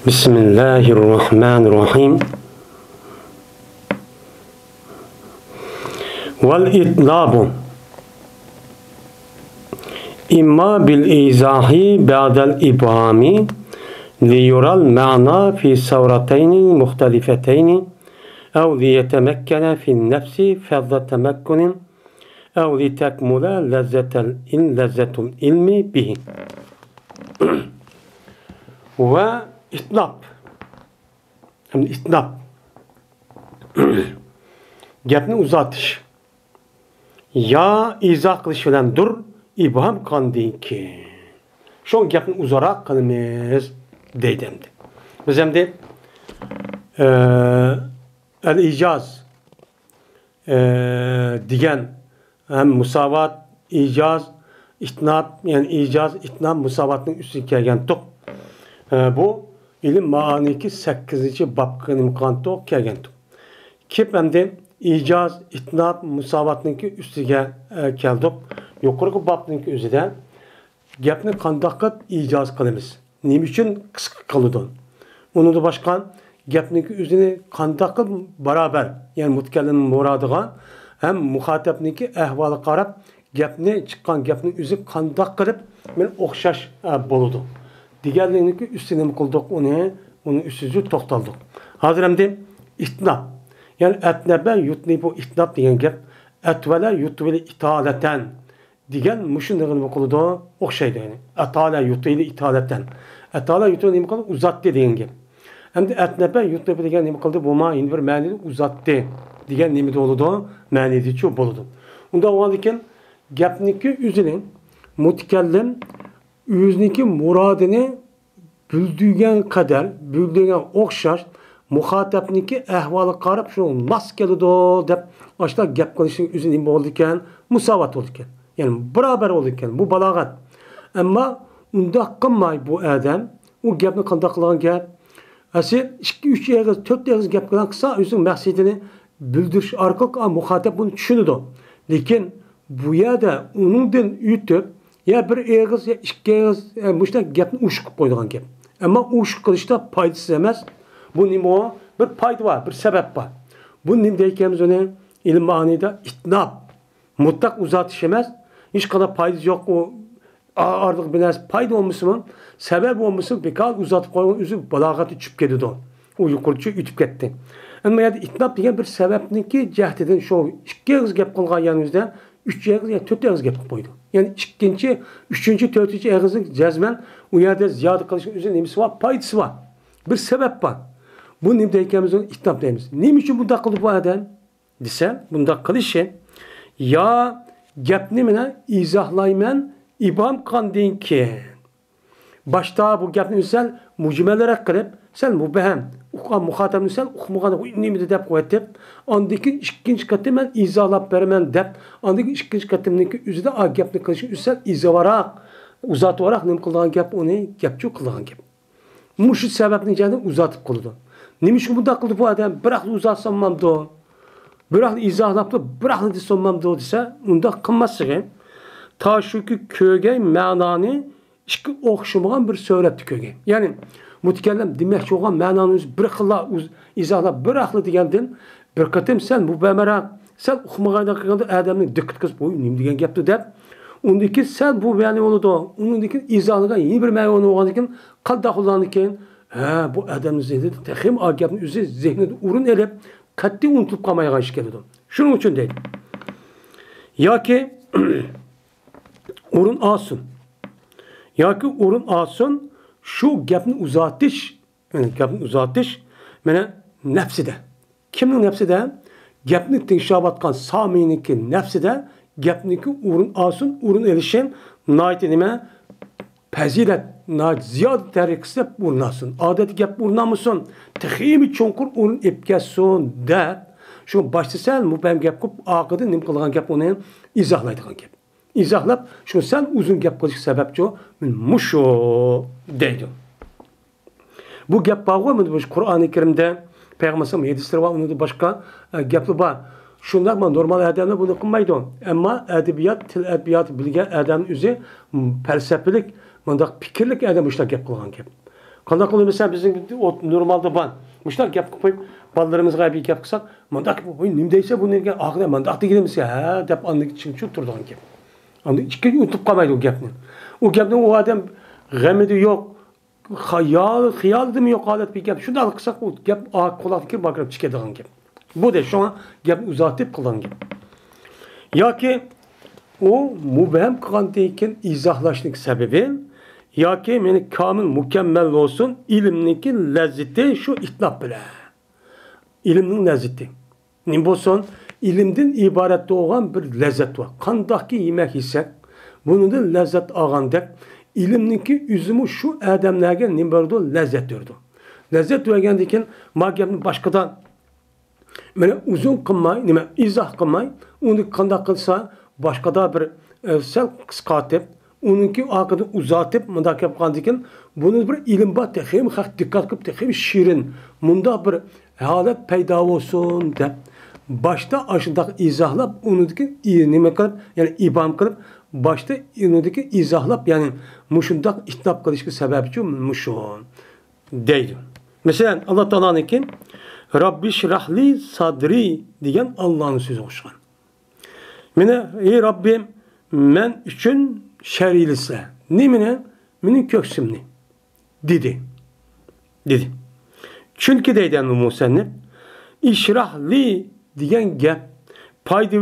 Bismillahirrahmanirrahim. Vel itlabu imma bil izahi ba'del ibhami liyural ma'na fi savratayni muhtelifeteyni ev liyetemekkene fin nefsi fazla temekkunin ev litekmule lezzetul ilmi bihi. Ve itlab. Hem itlab. Gapni uzatish. Ya izah qilish bilan dur, ibham qandiki. Şu gapni uzoq qilamiz deydi endi. Biz endi el-icaz degan hem musavat, icaz, itnab, yani icaz, itnab musavatning üstüne kelgan to'q. Bu ilim maaniki 8. babqın imkanı kelgan to'q. Kep endi icaz, itnab, musavatninki üstüge keldik. Yuqorqi babninki o'zida gapni qanday qilib icaz qilamiz? Nima uchun qisqa qiladi? Uni da boshqa gapninki o'zini qanday qilib barobar, ya'ni mutakallimning murodiga ham muxotabniki ahvoli qarab gapni chiqqan gapning o'zi qanday qilib men o'xshash bo'ladi. Diğerlerinki üstüne mi kıldık onu üstüzü toxtaldık. Hazır hem de itnab. Yani etnebe yutnibu itnab diyen gap. Etvele yutveli italeten. Diyen muşun mi kıldı okşaydı yani. Etale yutveli italeten. Etale yutveli mi kıldı uzattı diyen gap. Hem de etnebe yutnibu diyen mi kıldı bu ma inver mani uzattı. Diyen nemi de oldu manidi çok oldu. Onda o halde gapniki üzülün mutakallim Üzniki muradını büldüğün kadar, büldüğün okşaş, muhatapniki ehvalı qarab şunu nasıl geldi dep aşta gap qilishning üzün nima oldu ekan, musavat oldu ekan. Yani beraber oldu ekan, bu balagat. Ama unda qilmay bu adam, o gapni qanday qilgan gap? Asil 2-3 eg'iz, 4 eg'iz gap qilgan qilsa, o'zining maqsadini bildirish orqali muhatap buni tushunadi. Lekin bu yerda uningdan yutib ya bir eg'iz ya ikki eg'iz muşta gapni ushqib qo'ydigan gap. Ammo ushq qilishda foydasiz emas. Bu nima o? Bir foyda var, bir sebep var. Bu nima deymiz uni ilm ma'nida itnab. Mutlaq uzatish emas. Hech qanday foydasi yo'q o ardiq bilan foyda olmasmi? Sebep olmasmi? Bekar uzatib qo'ygan o'zi balog'ati tushib ketdi. U yuqoriga o'tib ketdi. Ammo yerda itnab degan bir sababniki jahdidan shu ikki eg'iz gap qilgan yanimizda 3 eg'iz ya 4 eg'iz gap qilib qo'ydi. Yani ikkinchi, 3-chi, 4-chi eg'izning jazman u yerda ziyoda qilishning o'zi nimasi bor? Foydasi bor. Bir sabab bor. Bu nima deymiz uni itnob deymiz. Nima uchun bunday qilib bu odam desa, bunday qilishi yo gapni meni izohlayman, ibham qandinki. Boshda bu gapni o'zal mujmalaroq qilib, sen mubham, uqan muxotabni sen uqmagan nima deb qo'yib, ondaki ikkinchi qatim men izohlab beraman deb, ondaki ikkinchi qatimniki o'zida a gapni qilish o'zal izovaroq, uzatvaroq nima qilgan gap uni gapchi qilgan gap. Mushu sababni jani uzatib qildi. Nima uchun bunday qildi bu odam? Biroq uzatsamamdi. Biroq izohlabdi, biroq desamamdi desa, unda qilmasligi ta shuki ko'rgan ma'noni ikki o'xshamagan bir so'rabdi ko'rgan. Ya'ni mutakallim demoqchi bo'lgan ma'noni bir xilla izohlab bir xil degandan bir qatim sen bu bamaroq sen uqmaganda qilganda odamning diqqat qilib qo'y nima degan gapdi deb undaki sen bu ma'no bo'ladi undaki izohlagan yeni bir ma'no bo'lgan ekan qanday qo'llangan ekan ha bu odamning zehnida tahim o gapni o'zi zehnida o'rin elib qat'iy unutib qolmaydigan ish keladi. Shuning uchun deydi yoki o'rin olsin yoki o'rin olsin şu gapni uzatish, yani gapni uzatish mana nafsida. Kimning nafsida? Gapni tingshabatgan saminiki nafsida gapniki o'rin olsin, o'rin elishim noyat nima? Fazilat, noyat ziyod tariqasida o'rin olsin. Odatiy gap o'rin olmasin, teximi cho'nqur o'rin epkasin deb shu boshda sal mubham gap qilib, oqida nima qilgan gap uni izohlaydigan gap. İzahlab, şu sen uzun gap qilish sababchi mushu deydi. Bu gap bağlı mı? Kur'an-ı Kerim'de Peygamber'in hadisleri var, onun da başka gaplar var. Şunlar mı? Normal adamlar bunu qilmaydi. Ama edebiyat, til edebiyatı bilgen adamın özü felsefelik, mındak fikirlik adam işler gap qilgan gap. Qanday qilib mesela bizim normalde ban. Muşlar gap qo'yib balalarımızga bir gap qilsak, "Mundaq bu nima deysa bu nega oxirida mundaq deganimiz ha?" deb andik chunchu turdigan gap. Anda ikki unutib qolmaydi o gapni. O gapni o odam g'amida yo'q, xayolida yo'q holat bir gap. Shunday qilsak o gap quloqqa kirib bakirib chiqadigan gap. Bu da şu an gap uzatib qilgan gap. Yoki o mubham qilgandan keyin izohlashning sababi yoki meni komil mukammal olsun ilmniki lazzati şu itlob bilan. İlimning lazzati. Nim bo'lsin, ilimdan iborat bo'lgan bir lazzat bor. Qandaqki yemak yesak, bundan lazzat olgandek, ilimniki üzümü şu adamlarga nim bordi, lazzat berdi. Lazzat bergandan keyin ma gapni boshqadan mana uzun qilmay, nima izoh qilmay, uni qanday qilsa boshqada bir sal qisqartib, uniki orqadan uzatib, bunda gap qilgandan keyin buni bir ilm bor, texim haq diqqat qilib, texim shirin, bunda bir holat paydo bo'lsin deb boshda ashundaq izohlab, uniki nima qilib, ya'ni ibam qilib, boshda uniki izohlab, ya'ni mushundaq itlob qilishga sababchi mushun deydi. Masalan, Alloh taoloning Rabbi şrahli sadri degan Allah'ın sözü o'xshagan. Meni ey Rabbim men uchun sharilisa, nimani? Mening ko'ksimni dedi. Chunki deydi musannif, ishrahli degan gap payda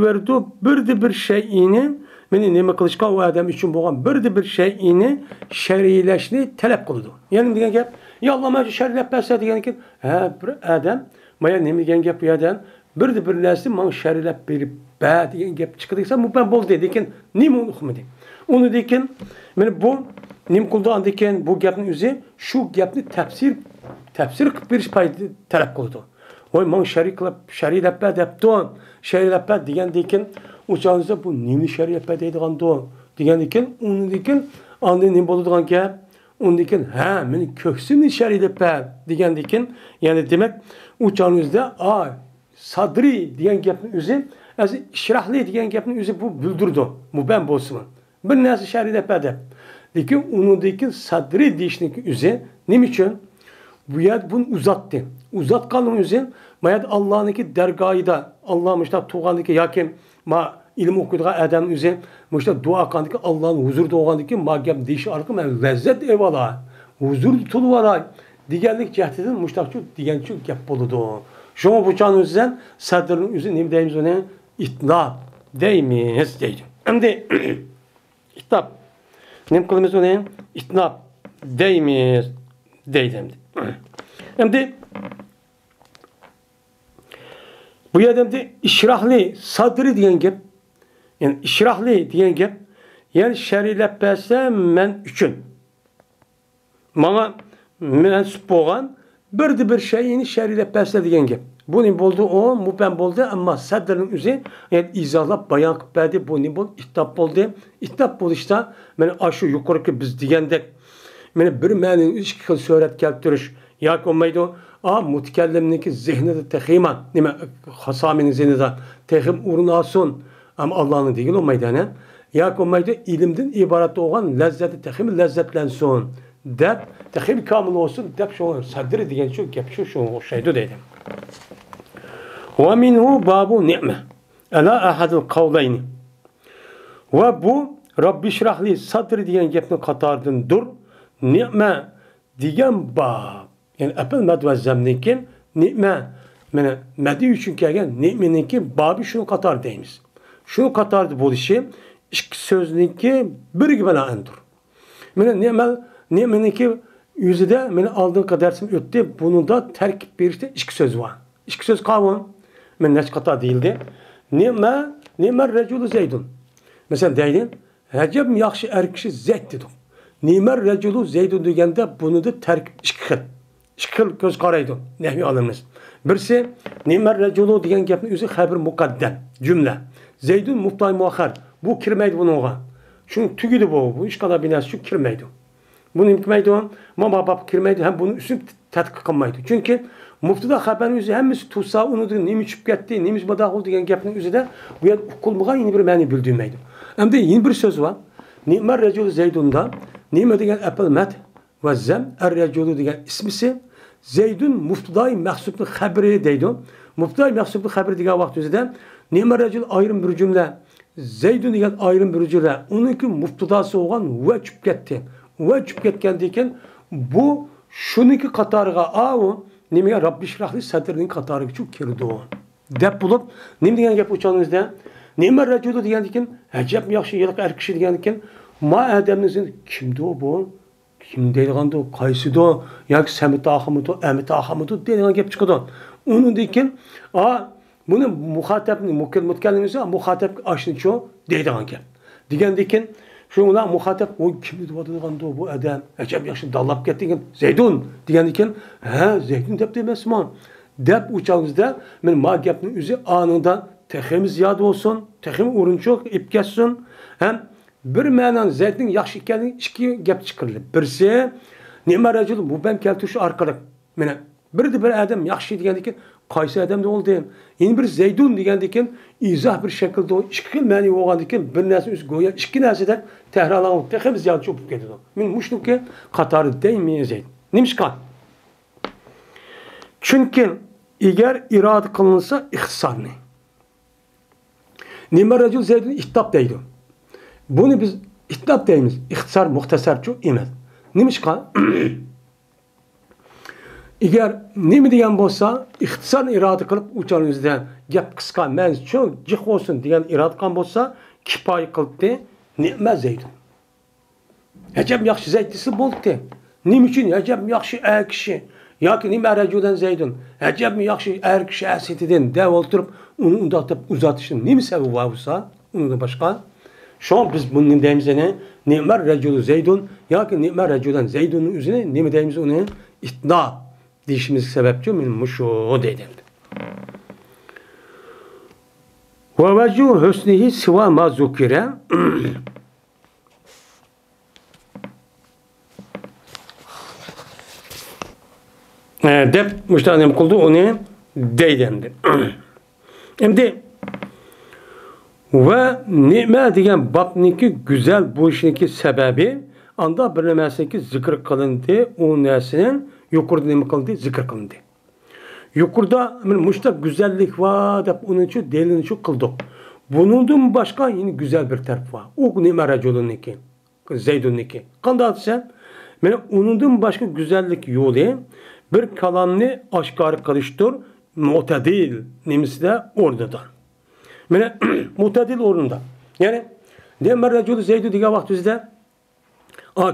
berdi bir shay'ini, meni nima qilishga o odam uchun bo'lgan bir shay'ini shariylashni talab qildi. Ya'ni degan gap, ya Alloh menga sharilab bersa degan ekan, ha bir odam maya nima degan gap bu yerdan bir narsa menga sharilab berib ba degan gap chiqdi desa, bu ben bo'ldi lekin nima uqmadi. Uni dekin, meni bu nim qildi degan bu gapning o'zi shu gapni tafsir qilib berish payda talab qildi. Voy men sharilab ba debdi, sharilab ba degandan o'chog'ingizda bu nima sharilab ba deydigandi degandan keyin uni dekin anda nima bo'ladigan gap? Undan keyin ha meni ko'ksimni sharilab ba degandan keyin, ya'ni demak o'chog'ingizda sadri degan gapning o'zi, o'zi ishrahli degan gapning o'zi bu bildirdi. Bu ben bo'lsin. Bir narsa sharilab ba deb. Lekin unidagi sadri deyishning o'zi nima uchun? Bu yer bunu uzatdı. Uzatkanın o'zi mayat Allah'nınki dergahida, Allah müşta tuğandaki yakim ma ilim okuduğu adam o'zi müşta dua qandaki Allah'ın huzurda olgandaki ma gap deyiş arqı men lezzet evala. Huzur tutulvara. Digerlik cehdeden müştakçı digençi gap boludu. Şoma bu çağın o'zidan sadrning o'zi nima deymiz ona? İtnab deymiz deydi. Endi itnab nima qilamiz ona? İtnab deymiz deydi. Endi bu yerda ishrahli sadri degan gap, yani ishrahli degan gap, yani sharilab bersa men uchun. Menga mansub bo'lgan bir shayni sharilab bersa degan gap. Bu ne bo'ldi? O mubham bo'ldi, ammo sadrning o'zi yani izohlab bayon qilib berdi. Bu ne bo'ldi? Itlob bo'ldi. Itlob bo'lishda mana shu yuqoriki biz degandek mana bir ma'noni ikki xil surat keltirish yoki olmaydi. Mutakallimniki zehnida texima nima xasamining zehnida texim urnasun ama Allah'ın değil olmaydı ana. Yoki olmaydi ilimdan iborat bo'lgan lazzati texim lazzatlansin deb texim komil olsun deb shu sadri degan shu gap shu o'xshaydi deydi. Wa minhu babu ni'ma ala ahadul qawlayni. Va bu Rabbi şrahli sadri degan gapni qatoridandir. Ni'ma degan bab. Yani apel medvezzemninki ni'ma mana madi uchun kelgan ni'miniki babi shuni qator deymiz. Shuni qatorda bo'lishi ikki so'zniki biriga bilandir. Mana ni'miniki yuzida meni oldingi darsim o'tdi. Bunida tarkib berishda ikki so'z bor. Ikki so'z qavun. Men nech qator deyildi. Ni'ma rajulu zaydun. Mesela deydi, hajab yaxshi er kishi zayd dedi. Ni'ma rajulu zaydun deganda bunida tarkib ikki xil. İki göz qaraydı. Nehvi alınız. Birisi ni'mar raculu degan gapning o'zi xabar muqaddam cümle. Zeydun muhtay muakhar. Bu kirmaydi bununla. Şunu tügüdü bu. Bu iş kadar binası şu kirmaydi. Bunu imkmaydi. Mama bab kirmaydi. Hem bunun üstün tadqiq qilmaydi. Çünkü muftida xabarning o'zi hammasi tutsa uni nima uchib ketdi, nima badaqul degan gapning o'zida bu yer uqulmagan yeni bir ma'ni bildirmaydi. Hamda yeni bir so'z bor. Ni'mar rajulu Zeydunda nima degan apilmat ve zem er-reculu degan ismisi Zeydun muftiday mahsubni xabri deydi. Muftiday mahsubni xabri degan vaqt o'zida nima rajul ayrim bir jumla Zeydun degan ayrim bir jumla uniki muftidasi bo'lgan va tushib ketdi. Va tushib ketgandan keyin bu shuniki qatoriga u nimaga Robbi shrahli sadrning qatoriga tushib kirdi. Deb bo'lib, nima degan gap o'chanimizda? Nima rajulu degandan keyin ajab yaxshi yiliq er kishi degandan keyin ma adamning kimdi bu? Kim deyilganda qaysido yoki samit ahimido amit ahimido deyilgan gap chiqadi. Undan keyin buni muxotabni mutkallimisi muxotab ashnicho deydigan gap. Degandan keyin shunlar muxotab o kim deyilganda bu adam ajab yaxshi dallab ketgan Zeydun degandan keyin Zeydun deb demasman deb uçağımızda men ma gapning o'zi anında teximiz ziyod bo'lsin, texim o'rinchoq ip ketsin. Ham bir ma'nan Zeydning yaxshi ekanligi ikki gap chiqarildi. Birisi nima rajul mubam keltirish orqali mana bir adam yaxshi degandan keyin qaysi odamda bo'ldi? Endi bir Zeydun degandan keyin izoh bir shaklda ikki xil ma'no bo'lgandan keyin bir narsa o'zi go'yo ikki narsada tahrorlanib teximiz ziyod cho'pib ketadi. Men mushnuki qatori deymi Zeyd. Nimishqa? Chunki eğer irade kılınsa ihtisarını. Nima racul Zeydun ihtap deydi. Bunu biz ihtap deyimiz. İhtisar muhtasar çok emas. Nimişka? Eğer nima degan bo'lsa, ihtisar irade kılıp uçanımızdan gap kıska mez çok cih olsun degan irade qilgan bo'lsa, kifoya qildi. Nima Zeydun. Acab yaxshi Zeydisi bo'ldi. Nima uchun acab yaxshi kishi yoki nima rajulan Zeydun ajabmi yaxshi er kishi asitidan dev o'tirib uni undatib uzatishning nima sababi bo'lsa undan boshqa shu biz bundan deymiz nima rajulu Zeydun yoki nima rajulan Zeydunning o'zini nima deymiz uni itna deyishimiz sababchi men shu deydim. Wa wajhu husnihi siwa ma zukira deb müştanim kıldı onu deydendi. Şimdi ve nime degan babniki güzel bu işinki sebebi anda bir narsaki zikr kılındı. O narsinin yukarıda nime kılındı? Zikr kılındı. Yukarıda müştak güzellik var deb onun için delilini çok kıldık. Bunun başka yine güzel bir taraf var. O nime raculuniki, Zeydun'niki. Kandı sen? Onun başka güzellik yolu bir kalamni aşkarı kılıştır, mutedil nemisi de oradadır. Yani mutedil orunda. Yani nima raculu Zeydun degan vaqtimizda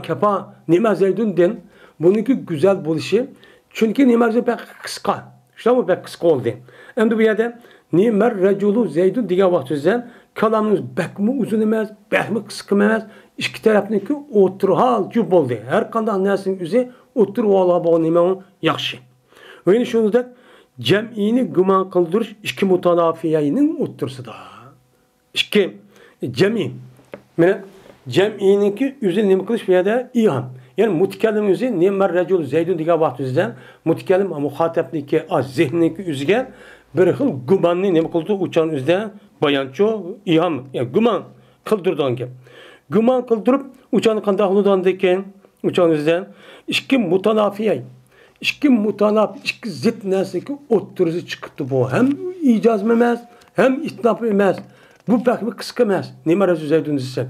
kepa nima Zeydun den buniki güzel bo'lişi chunki nima pek qisqa. Shunday pek qisqa oldu. Endi bu yerda nima raculu Zeydun degan vaqtimizda kalamimiz bakmi uzun emas, bakmi qisqa emas, ikki tarafniki o'tirhal ju bo'ldi. Har qanday narsaning o'zi o'tirib olib nima yaxshi. O'yin shunda jam'ini gumon qildirish ikki mutanafiyaning o'tirsida. Ikki jam'i. Mana jam'iniki o'zi nima qilish bu yerda iham. Ya'ni mutakallim o'zi nima rajul Zeydun degan vaqtimizda mutakallim muxotabniki zihniki o'ziga bir xil gumonni nima qildi o'chan o'zida bayoncho iham, ya'ni gumon qildirgan gap. Gumon qildirib o'chani qanday qilgandan keyin o'chanizdan ikki mutanafiya ikki zid narsaki o'ttirisi chiqibdi bu. Hem icaz emas, hem itnab emas. Bu bakmi qisqa emas. Nima rajul Zeydun desa.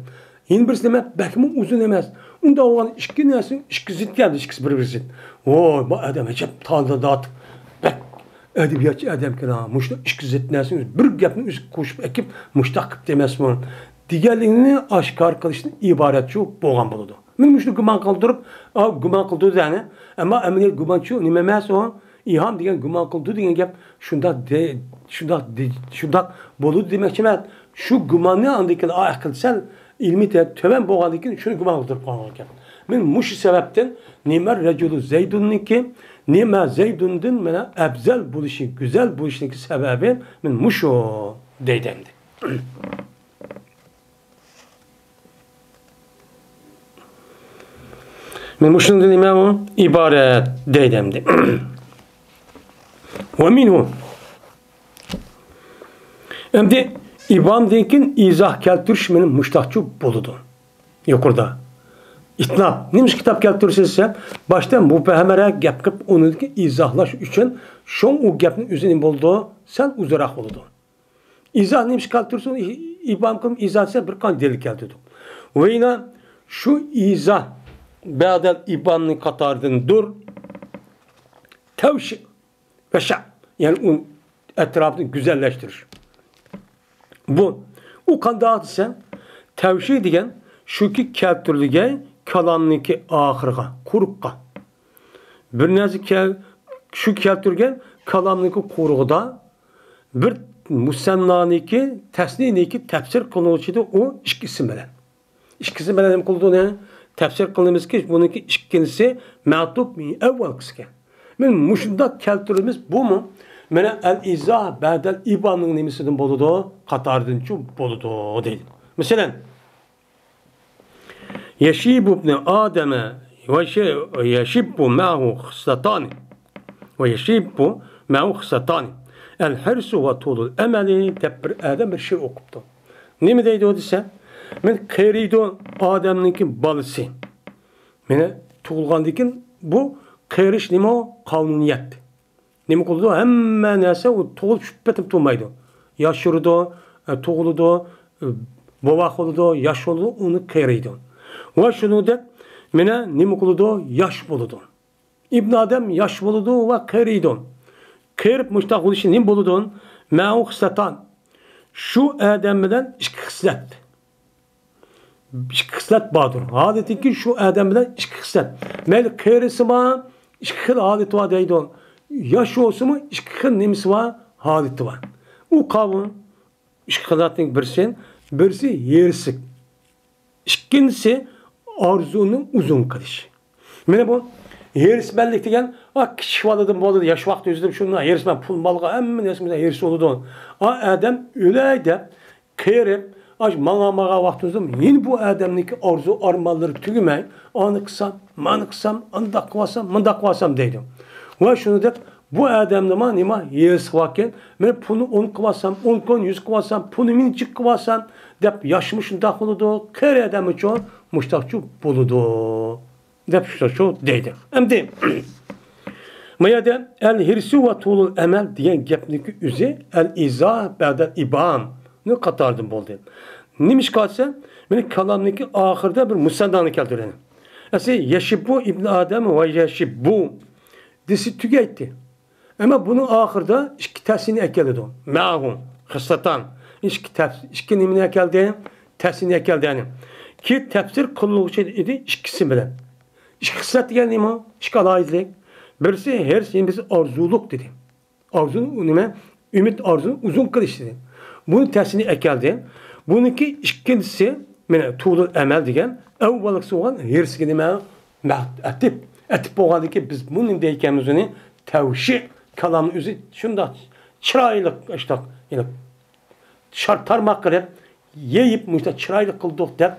Yeni birisi demek bakmi uzun emas. Unda olan ikki narsa ikki zid geldi, ikkisi bir-birisi. Voy, bu adam hechap tanladat. Bak edebiyatçı adam kana. Muşta ikki zid narsa bir gapni o'zi qo'shib ekib mushtaq qilib demasmi? Diğerliğini aşkar kılışın ibaret şu boğan buludu. Men müştü gümman kıldırıp, gümman kıldı yani. Ama emniyet gümman şu, nimemez o, İham diyen gümman kıldı diyen gap, şundak buludu demek ki şu gümmanı andaki akılsal ilmi töven boğandaki şunu gümman kıldırıp koyarken. Men muşu sebepten nimer reculu Zeydun'niki, nimer Zeydun'dun mena ebzel buluşu, güzel buluşundaki sebebi men muşu deydemdi. Men muşun dediğim o ibaret deydemdi. Ve minhu. Şimdi İbam denkin izah keltiriş menin müştahçı buludu. Yukarıda. İtnab. Neymiş kitap keltirse baştan mübehemere gap qilib onu izohlash uchun şon o gapning o'zini bo'ldi, sen uzunroq bo'ldi. İzah neymiş keltirsin ibam qilib izahsa bir qancha delil keltirdi. Ve yine şu izah ba'dal ibamning qatoridan dur tavşi ve şa yani un etrafını güzelleştirir. Bu o qanday desen tavşi degan shuki keltirilgan kalamniki ahirga, quruqqa. Bir narsa şu keltirgan kalamniki quruqda bir musannaniki, tasniniki tafsir qiluvchida o ikkisi bilan. İkisi bilan nima qildi? Tafsir qilamiz-ki, buniki ikkinchisi ma'tub avvalgisiga. Men mushunda keltirimiz bu mu? Mana al-izah ba'dal ibanning nimasidan bo'ladi? Qatoridan-chu bo'ladi deydi. Masalan, يشيب ابن آدم ويشب معه خصلتان ويشيب معه خصلتان الحرص وطول الأمل تبر آدم bir şey okuptu. Ne mi deydi o dese? Men qeyrido Adem'ninki balısı. Mene tuğulgandikin bu qeyriş nima o? Kanuniyet. Nima qildi? Hamma narsa u tuğul şüphetib turmaydi. Yaşırdı, tuğuludu, bovaq oldu, yaş oldu, onu qeyriydi. Ve şunu da mene nima qildi? Yaş bo'ldi. İbn Adem yaş bo'ldi ve qeyriydi. Qeyrib mushtaq bo'lishi nima bo'ldi? Ma'u xisatan. Şu Adem bilan ikki xislat. İki xislat bordir. Adetki şu Adem bilan ikki xislat. Mayli qeyrisi bor, ikki xil holati bor deydi. Yaş olsunmu ikki xil nimasi bor, holati bor. U qavm ikki xilotning birisi yersik. İkincisi arzunu uzun qilish. Mana bu herismanlik degan, kichik boladan bo'ladi, yosh vaqt o'zida shuni herisman pul molga hamma narsadan heris bo'ladi. Adam o'lay deb qerib, maga vaqt o'zida men bu odamniki orzu armonlari tugmay, ani qilsam, mani qilsam, undaq qilsam, mundaq qilsam deydi. Va shuni deb bu odamni nima heris qilgan, men pulni 10 qilsam, 10 kun 100 qilsam, pulni minchik qilsam deb yoshmi shundaq bo'ladi. Qeri odam uchun mushtaqchu bo'ladi. Dep şu deydi. Endi mayada el hirsu ve tulul emel diyen gapniki üzi el izah ba'da ibam ne qatardım bo'ldi. Nimiş qalsa, meni kalamniki ahirda bir musannani keltiradi. Asi yashibbu ibn Adem ve yashibbu desi tugaytdi. Ama bunun ahirda ikki tasini ekeldi. Ma'hu xisatan ikki nimani ekeldi, tasini ekeldi yani. Ki tafsir qiluvchi edi ikkisi bilan. İki kısmet diyen nima? İki alayizlik. Birisi her şeyin birisi arzuluk dedi. Arzu nime? Ümit arzunu uzun kılış dedi. Bunun tersini ekeldi. Bununki ikincisi tuğlul emel diyen evvalıksı olan hirsi nime? Etip boğadı ki biz bunun deykenimizini tevşi kalamın üzü şunda çıraylık işte şartarmak kırıp yiyip işte çıraylık kıldık der.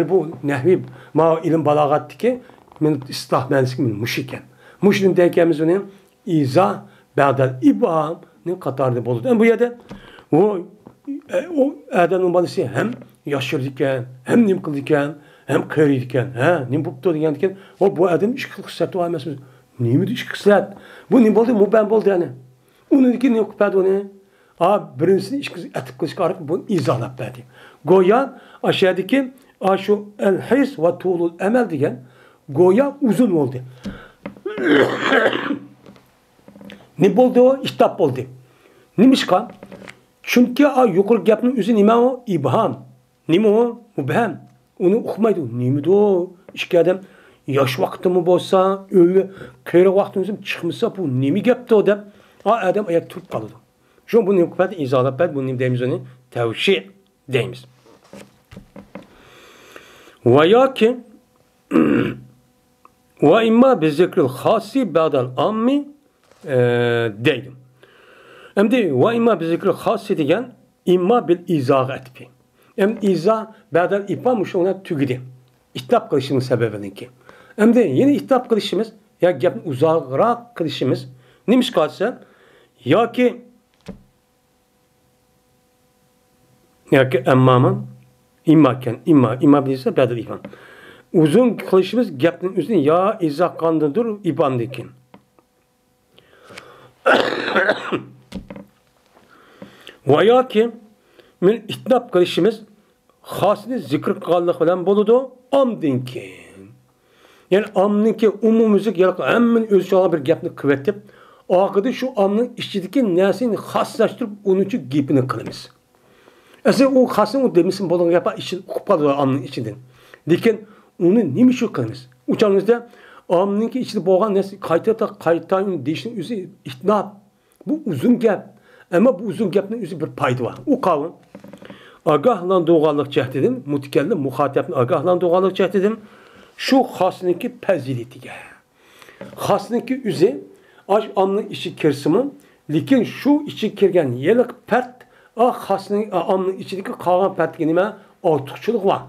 Bu nehvi ma ilim balagattı ki men islah mühendislik men müşiken. Müşrin deykenimiz onun izah ba'dal ibam'nin qatarida bo'ldi. Bu yerda o adamning bolasi hem yashirdi ekan, hem nim qildi ekan, hem qeyriydi ekan. Ha, nim bo'pti degan ekan. Bu adam ish qilsati emasmi? Nimidi ish qilsat? Bu nim bo'ldi? Muban bo'ldi yani. Uniki nim qiladi uni? Birincisini ish atib qilishga arab bu izohlab berdi. Go'yo aşağıdaki şu el-his ve tuğlul emel degan goya uzun oldu. Ne oldu o? İhtap oldu. Neymiş kan? Çünkü yukarı gapning üzü nima o? İbham. Nima o? Mubham. Onu okumaydı. Neydi o? İşte adam yaş vaktimi bolsa, öyle kayra vaktimiz çıkmışsa bu nemi gapti o deb, adam ayak turup kaldı. Şu an bunu okumaydı, izahlat bed, bunu nemi deyimiz onu tevşi deyimiz. Veya ki ve imma bi zikril hasi ba'dal ammi deydim. Hem de ve imma bi zikril hasi degan imma bil izah etpi. Hem izah ba'dal ipamış ona tügidi. İhtap kılışımız sebebinki. Hem de yeni ihtap kılışımız ya gapni uzoqroq qilishimiz nimish qolsa yoki ammaman imma bilsa ba'dal iman. uzun qilishimiz gapning o'zini yo izoh qilgandir ibandikin. Va yoki men itnab qilishimiz xosini zikr qilganlik bilan bo'ladi omdan keyin. Yani omninki umumizlik hamma o'zicha bir gapni qilyotib, oxirida shu omning ichidagi narsani xoslashtirib, uning uchun gapini qilamiz. Aslida u xosni u demisin bo'lgan gap ichida uqib qoladi omning ichidan. Lekin uni nima uchun qilamiz? Uchamizda omninki ichida bo'lgan narsa qayta deyishning o'zi itnob. Bu uzun gap. Ama bu uzun gapning o'zi bir foyda bor. U qavm agahlantirganlik cəhdidim, mutakallim muhatibni agahlantirganlik cəhdidim. Şu xosniki faziletiga. Xosniki o'zi aş omning ichi kirsimi, lekin shu ichi kirgan yeliq part xosning omning ichidagi qolgan partga nima ortiqchilik bor.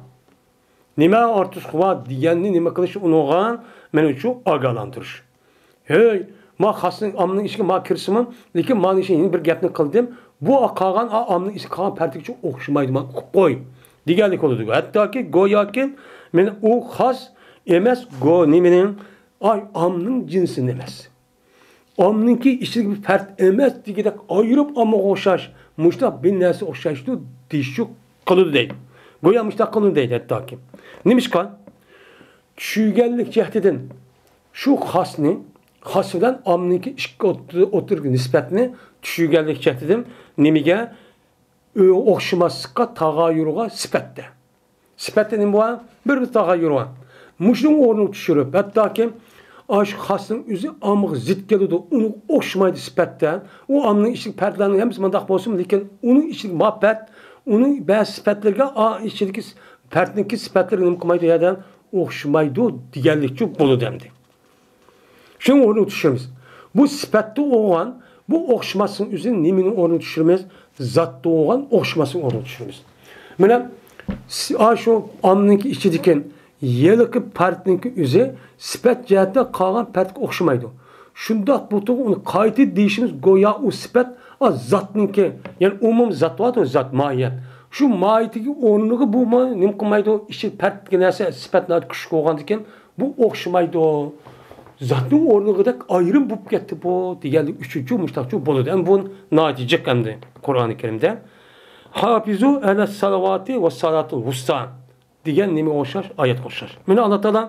Nima ortiqchilik bor deganni nima qilish unog'an men uchun ogohlantirish. Hey, ma xosning omning ichiga ma kirsimi, lekin men ishni bir gapni qildim. Bu qolgan omning ichi qolgan partiga uchun o'xshamaydi, men qo'y deganlik bo'ladi. Hattoki go'yoki men u xos emas go nimenin ay omning jinsi emas. Omninki ichidagi bir part emas degidek ayırıp amma o'xshash, mushtaq bir narsa o'xshashdi deyishni qiladi deydi. Go'yo mushtaq qiladi deydi hattoki. Nimishqa? Tushunganlik jihatidan shu xosni xos bilan omninki ishga o'tirgan nisbatni tushunganlik jihatidan nimaga o'xshamaslikqa tag'ayyurga sifatda. Sifatda nima bor? Bir tag'ayyur bor. Muşun o'rnini tushirib, hattoki aş xosning o'zi omga zid keladi, uni o'xshamaydi sifatda. U omning ichki partlarning hammasi mundaq bo'lsin, lekin uning ichki muhabbat, uning ba'zi sifatlarga ichki partniki sifatlarga nima qilmaydi yerdan o'xshamaydi deganlikchi bo'ladi endi. Shuni o'rnini tushiramiz. Bu sifatda o'g'an, bu o'xshamasning o'zi nimani o'rnini tushiramiz? Zotda o'g'an o'xshamasning o'rnini tushiramiz. Mana shu omninki ichidagi yeliqi partninki o'zi sifat jihatda qolgan partga o'xshamaydi. Shundoq bo'lsa uni qayta deyishimiz go'yo u sifat zotniki, ya'ni umum zot bor, zot mohiyat. Shu mohiyatiga o'rniga bu nima qilmaydi? Ichi partga narsa sifatlar kuch qo'ygandan keyin bu o'xshamaydi. Zotning o'rniga ayrim bo'lib ketdi bu deganlik uchinchi mushtaqchi bo'ladi. Ham bu natija qanday Qur'oni Karimda hafizu ala salavati va salatul wusta degan nima o'xshash oyat o'xshash. Mana Alloh taolo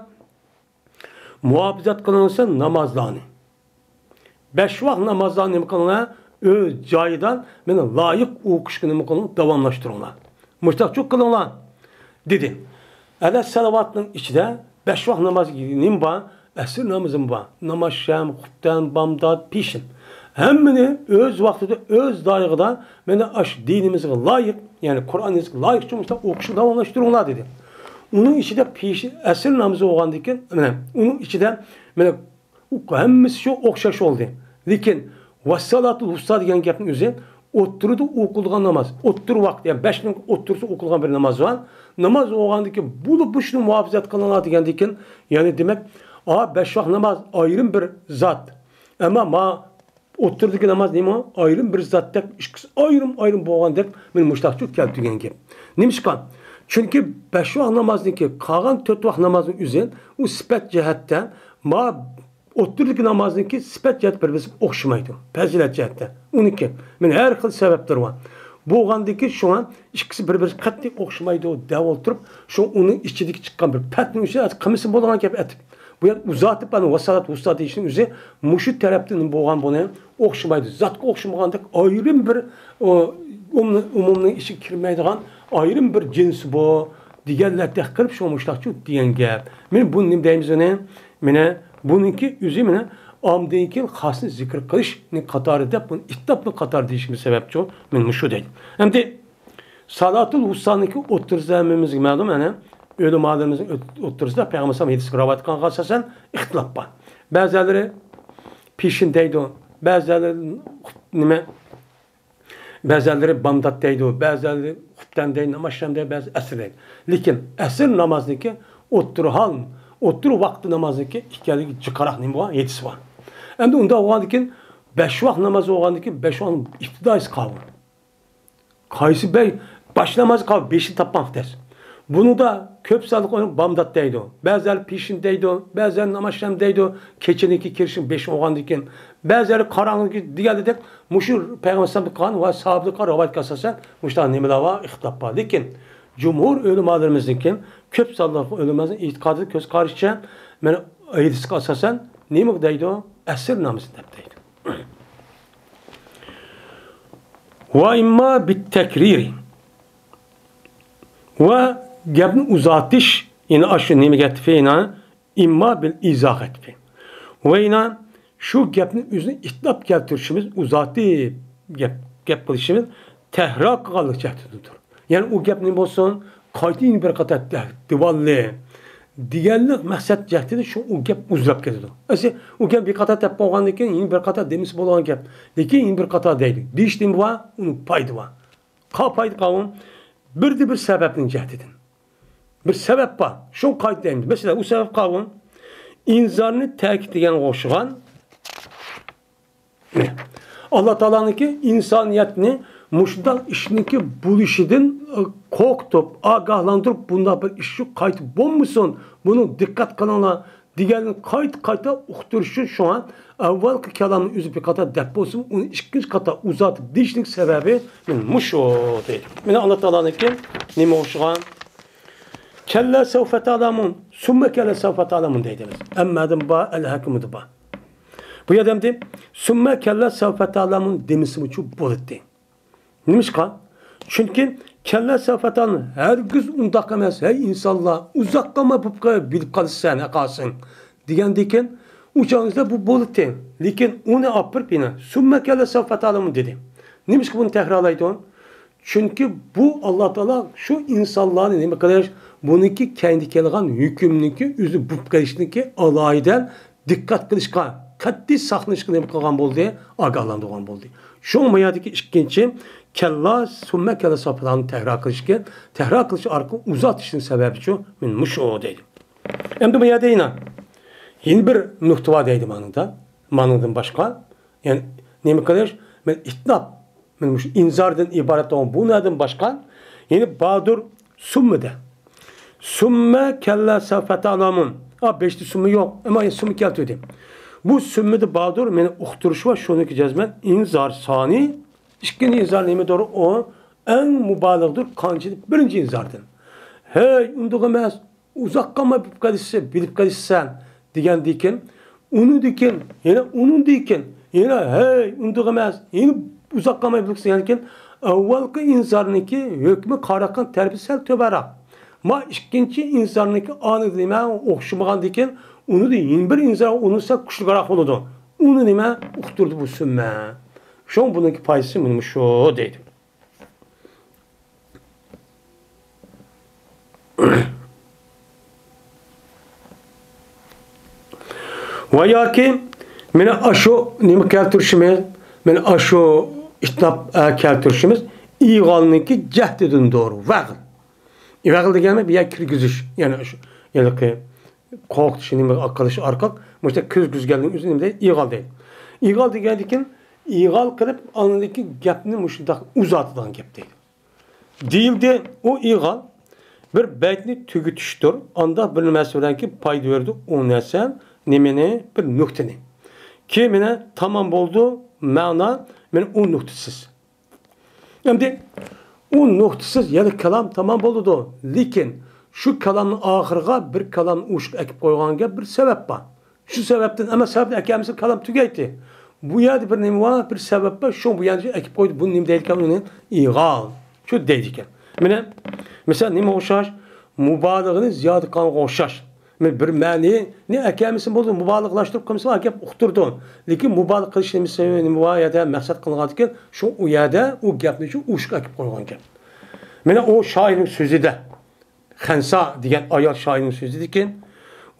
muhofazat qilinsa namozlarni 5 vaqt namozlarni nima qilinglar? O'z joyidan meni loyiq o'qishga nima qiling? Davomlashtiringlar. Mushtaqchi qilinglar dedi. Ala salavatning ichida 5 vaqt namoz nima bor? Asr namozim bor. Namoz sham, xuftan, bamdod, pishin. Hammani o'z vaqtida, o'z doyig'ida meni ash dinimizga loyiq, ya'ni Qur'onimizga loyiq shumta o'qishni davomlashtiringlar dedi. Uning ichida asr namozi o'qigandan keyin, mana uning ichida mana hammasi shu o'xshash bo'ldi. Lekin vassalatul wusta degan gapning o'zi o'ttirida o'qilgan namoz. O'ttir vaqt, ya'ni 5 ning o'ttirsa o'qilgan bir namoz var. Namoz o'qigandan keyin bu shuni muhofazat qilinadi degandan keyin, ya'ni demak, 5 vaqt namoz ayrim bir zot. Ama ma o'ttirdagi namoz nima? Ayrim bir zotda ikkisi ayrim bo'lgandek men mushtaqchi keltirgan gap. Nimishqa? Chunki 5 vaqt namozniki qolgan 4 vaqt namozning o'zi u sifat jihatdan ma o'ttirdagi namozniki sifat jihatdan bir-biriga o'xshamaydi. Fazilat jihatdan. Uniki men har xil sabablar bor. Bo'lgandiki shu an ikkisi bir-biriga qattiq o'xshamaydi deb o'tirib, shu uning ichidagi chiqqan bir patning o'zi qilmisi bo'lgan gap aytib. Bu uzatib bana vasalat usta deyishning o'zi mushu tarafdan bo'lgan buni o'xshamaydi. Zotga o'xshamagandek ayrim bir umumning ichiga kirmaydigan ayrim bir jinsi bu deganlarda qilib shu mushtaqchi degan gap. Men buni nima deymiz uni? Mana buniki o'zi mana omdagi xosni zikr qilishning qatorida buni ittibni qator deyishimiz sababchi men mushu deydim. Endi salatul ustaniki o'tirzamimizga ma'lum ana Ölümalarımızın oturursa Peygamber sallallahu aleyhi ve sellem ravat kan kasasan ihtilaf var. Bazıları peşindeydi, bazıları nime, bazıları bamdattaydı, bazıları hutbandaydı, namazşamdaydı, bazı esirleydi. Lakin esir namazdaki otur vakti namazdaki hikayedeki çıkarak nime var, yetisi var. Hem de onda oğandaki 5 vakt namazı oğandaki 5 vakt iftidayız kavur. Kayısı bey baş namazı kavur, 5'i tapmak ders. Bunu da köp salık onu bamdat deydi. Bazıları pişin deydi, bazıları namaşlam deydi. Keçiniki kirşin beş oğan diken. Bazıları karanlık diğer dedik. Muşur Peygamber kan ve sahablık ravat kasasan muştan nimelava ihtilaf var. Lekin cumhur ölümalarımızınkin köp salık ölümümüzün itikadı köz karışça men ayıdısk asasan nimek deydi o? Esir namısın deydi. Ve imma bit tekriri. Ve gapni uzatish yine aşı nime getfeyna imma bil izah etfi. Ve yine şu gapni üzerine itlap keltirişimiz uzati gap kılışımız tehrak kalık cehdidir. Yani o gap ne olsun kaytin bir kata divallı diğerlik maksat cehdidir şu o gap uzlap gelir. Aslında o gap bir kata tep olganken yine bir kata demiş bolan gap. Lekin yine bir kata değil. Diştim var, onun paydı var. Paydı kavun bir sebepin cehdidin. Bir sebep var. Şu kayıt deyimiz. Mesela o sebep kavun inzarını terk edilen koşulan Allah Teala'nınki insaniyetini muşdal işiniki buluşidin korkutup, agahlandırıp bunda bir işi kayıt bulmuşsun. Bunu dikkat kanala diğerini kayıta ukturuşu şu an evvelki kelamın üzü bir kata deposun onu ikinci kata uzatıp dişlik sebebi muş o değil. Yani Allah Teala'nınki nime hoşulan kelle sevfet alamun sümme kelle sevfet alamun deydiniz. Emmedin ba el hakimidir ba. Bu yadamdi sümme kelle sevfet alamun demisi bu çok bulutti. Neymiş kan? Çünkü kelle sevfet alamun herkes undak emez. Hey insanlar uzaklama bu bilip kalırsan akasın. Diyen diken uçağınızda bu bulutti. Lakin onu apırp yine sümme kelle sevfet alamun dedi. Neymiş ki bunu tekrarlaydı on? Çünkü bu Allah Teala şu insanların ne kadar bununki kendi kelgan hükümlüki üzü bu karıştığındaki alaydan dikkat kılışkan katli saklanışkı ne kalgan bol diye agahlandırgan bol diye. Şu mayadaki ikinci kella sümme kella sapılan tehrar kılışken tehrar kılışı arka uzat işin sebebi şu minmuş o dedi. Hem de mayada yine bir muhteva deydi manında başka yani ne kadar ben itnab inzardan ibaret olan bu neden başkan? Yani Badur Summe'de. Summe kelle sefete alamun. Beşli summe yok. Ama summe kelti ödeyim. Bu Summe'de Badur beni ukturuşu var. Şunu ki cezmen. İnzar sani. İşkin inzar neyme doğru o. En mübalağıdır. Kancı birinci inzardan. Hey unduğumaz. Uzak kalma bilip kalışsan. Diyen diken. Onu diken. Yine onun diken. Yine hey unduğumaz. Yine uzak kalmayı bilirsin yani evvelki insanınki hükmü karakan terbiyesel töberak. Ma ikinci insanınki anı dime okşumagan diken onu da yeni bir insan onu ise kuşlukarak oldu. Onu dime ukturdu bu sümme. Şu an bununki payısı benim şu deydi. Veya ki mene aşo nime keltürşüme mene aşo İtnap keltirişimiz İğal'ınki cehdedin doğru. Vağıl. İğal da gelme bir yer kirgüzüş. Yani ki korktu şimdi arkadaşı arkak. Mesela kirgüz geldiğin üzerinde İğal değil. İğal da geldikken İğal kılıp anındaki gapni muşunda uzatıdan gap değil. Değil de o İğal bir beytini tügütüştür. Anda bir meselen ki payda verdi. O nesen nemene bir nükteni. Ki mene tamam oldu mana men o noktasız. Yani o noktasız yani kelam tamam oldu. Lakin şu kelamın ahırga bir kelam uşuk ekip koyğanga bir sebep var. Şu sebepten ama sebep ekemisi kelam tügeyti. Bu yerde bir neymi var bir sebep var. Şu bu yerde ekip koydu. Bunun neymi değilken onun iğal. Şu değilken. Mesela neymi hoşaş? Mübalığını ziyade kan hoşaş. Bir mani ne ekemisi buldu mübalıklaştırıp kimse akep ukturdu. Lakin mübalık kılışımız sebebi mübayede maksat kılınırken şu uyada o gapni şu uşuk akip koygan gap. Mene o şairin sözü de Xensa diyen ayol şairin sözü diken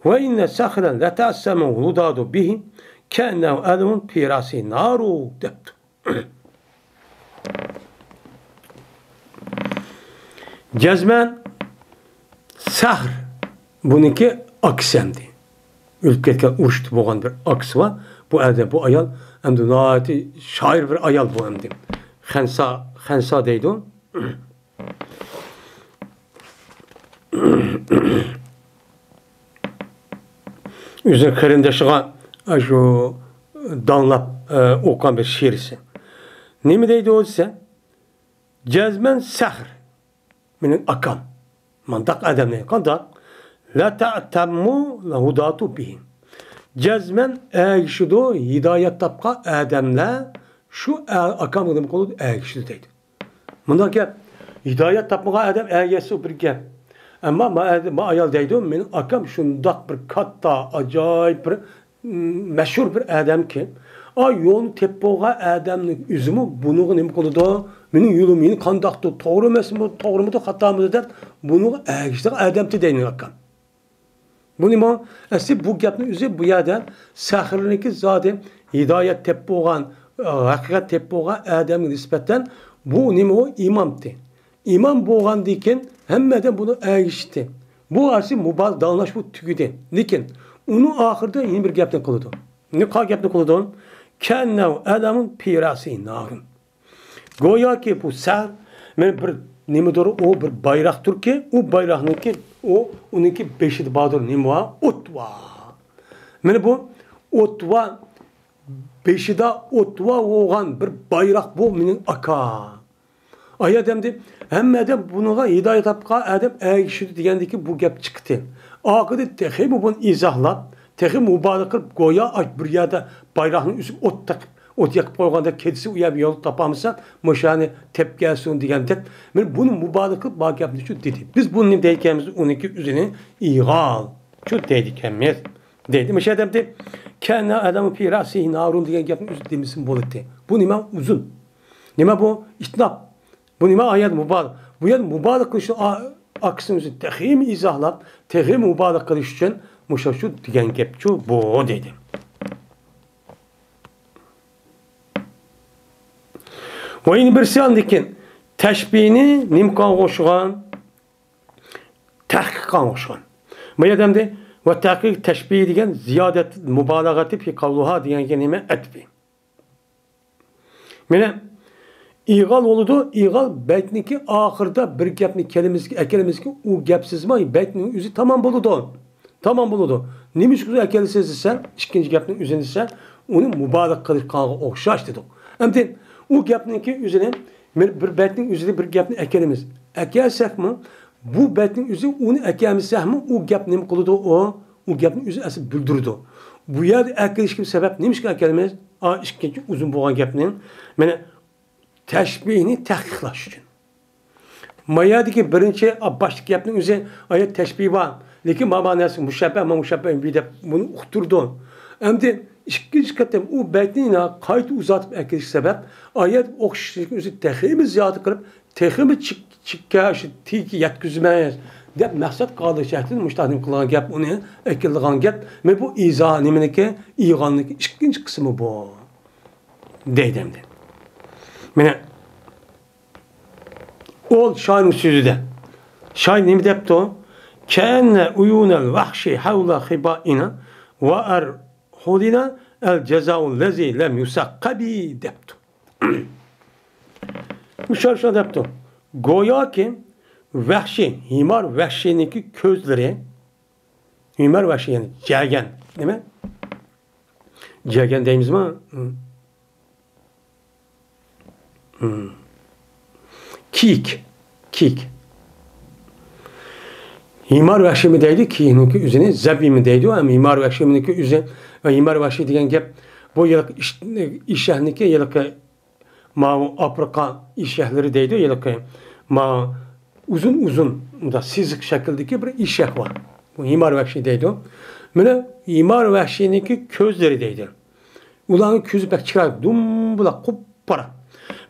ve inne sahran la ta'assama hudadu bihi ka'annahu admun pirasi naru deptu. Cezmen sahr bununki aksemdi. Ülketken uçtu boğan bir aksı var. Bu elde bu ayal hem de naati şair bir ayal bu hem de. Xensa deydi o. Üzün kırındaşıga şu danlap okan bir şiirisi. Ne mi deydi o ise? Cezmen sahr. Benim akam. Mandak adamı. Kandak. La ta'tammu la hudatu bihim. Cezmen eğişido hidayet tapka adamla şu akam dedim kolu eğişido deydi. Bundan ki hidayet tapmağa adam eğişido bir gel. Ama ma ayal deydi. Benim akam şundak bir katta acayip bir meşhur bir adam ki yol teppoğa adamın üzümü bunu nima qildi? Mening yo'lim meni qandoqdi? To'g'ri emasmi? To'g'rimidi, xatomidi deb buni agishda adamti deydi akam. Bu nima? Asli bu gapni o'zi bu yerda sahrniki zodi hidoyat teppo'gan, haqiqat teppo'gan adamga nisbatan bu nima o imomdi. İmam bo'lgandan keyin hammadan buni agishdi. Bu asli mubal davlash bu tugidi. Lekin uni oxirida yana bir gapni qildi. Ne gapni qildi? Kennev adamın pirasi narın. Goya ki bu ser, men bir nimidir o bir bayraktır ki, o bayrağınki o onunki beşi badır nima otva. Men bu otva beşi de otva oğan bir bayrak bu menin aka. Ayet demdi. Hem de buna hidayet tapka adam eğişti diyendeki bu gap çıktı. Akıdı tehi bu bunu izahlap. Tehi mübarek kılıp goya bir yerde bayrağını üstüp ot yakıp koyduğunda kedisi uyab yol tapamızsa müşani tepkiyesin diyende ben bunu mübarek kılıp bak yaptı şu dedi. Biz bunun ne deyikemiz 12 üzerine iğal. Şu deyikemiz dedi. Müşani demdi. Kâne adamı pirasi narun diyen yapın üstü demişsin bolutti. Bu nima uzun. Nima bu? İtnab. Bu nima ayet mübarek. Bu ayet mübarek kılışı aksımızı tehim izahlap, tehim mübarek kılışı için muşaşu diyen gepçu bu dedi. Ve yine bir siyandaki teşbihini nimkan koşuğan, tahkikan koşuğan. Bu adamda ve tahkik teşbihi diyen ziyadet mübalağatı fi kavluha diyen kelime etbi. Mene İğal oldu, İğal beytniki ahırda bir gapni ekelimiz ki o gapsiz mi? Beytnin yüzü tamam buludu. Tamam buludu. Nimiş güzel ekelisiz ise, ikinci gapnin üzerinde ise onu mübarek kılıç kanı okşaş dedik. Hem de o gapninki üzerine bir beytnin üzerinde bir gapni ekelimiz. Ekelsek mi? Bu beytnin üzerinde onu ekelmişsek mi? O gap ne mi kılıdı o? O gapnin üzerinde asıl büldürdü. Bu yerde ekeliş gibi sebep neymiş ki ekelimiz? İkinci uzun boğan gapnin. Yani teşbihini tahkiklaş için. Mayadaki birinci başlık yaptığın üzerine ayet teşbih var. Lakin mabanası müşebbeh ama müşebbeh bir de bunu ukturdu. Hem de ikinci katım o beytini kayıt uzatıp ekledik sebep ayet okşuşluk üzerine tehimi ziyade kılıp tehimi çıkka tiki yetküzmez. Dep maksat kaldı şehrin müştahdim kılan gap onu ekildiğin gap ve bu izah nemeneki iğanlık ikinci kısmı bu. Deydemdi. Mene ol şairın sözü de. Şair ne mi depti o? Kâne uyûnel vahşi havla hibâina ve erhudina el cezâul lezî lem yusakkabi depti. Müşar şuna depti. Goya ki vahşi, himar vahşiniki közleri himar vahşi yani cergen değil mi? Cergen deyimiz mi? Kik. Himar vahşi mi deydi ki üzerine zebi mi deydi ama himar vahşi mi üzerine ve himar vahşi diyen gep bu yıllık işehniki yıllık ma Afrika işehleri deydi yıllık ma uzun da sizik şekildeki bir işeh var. Bu himar vahşi deydi o. Mene himar vahşiniki közleri deydi. Ulanın közü pek çıkar dumbula kuppara.